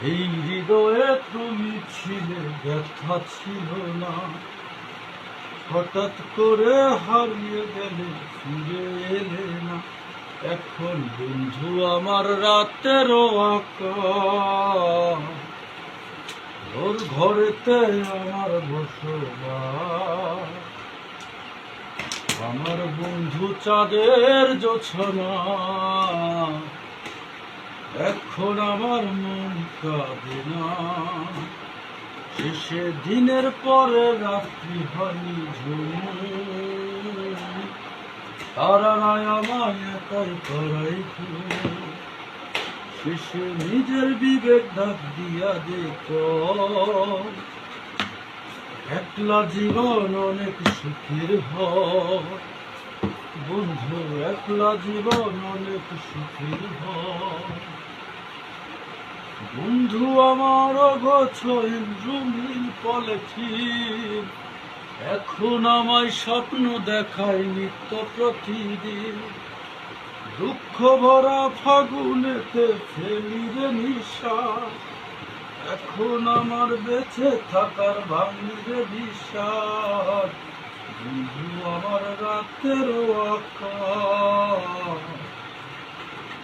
এই হৃদয়ে তুমি ছিলে, ব্যথা ছিল না। হঠাৎ করে হারিয়ে গেলে, ফিরে এলে না। এখন বন্ধু আমার রাতেরও আকাশ, ওর ঘরেতে আমার বসবাস। আমার বন্ধু চাঁদের জোছনা, এখন আমার মন কাঁদে না। শেষে দিনের পরে রাত্রি হয়নি ঝুম, তারারাই আমায় একাই করাই ঘুম। শেষে নিজের বিবেক ডাক দিয়া দেখ, একলা জীবন অনেক সুখের হয় বন্ধু, একলা জীবন অনেক সুখের হয়। বন্ধু আমার অগোছল রঙিন পলিথিন, এখন আমায় স্বপ্ন দেখায় নিত্য প্রতিদিন। দুঃখ ভরা ফাগুনেতে ফেলি রে নিঃশ্বাস, এখন আমার বেঁচে থাকার ভাঙি রে বিশ্বাস। বন্ধু আমার রাতেরও আকাশ,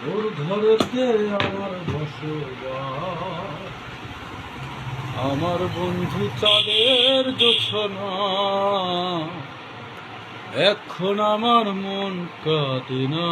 ওর ঘরেতে আমার বসবাস। আমার বন্ধু চাঁদের জোছনা, এখন আমার মন কাঁদে না।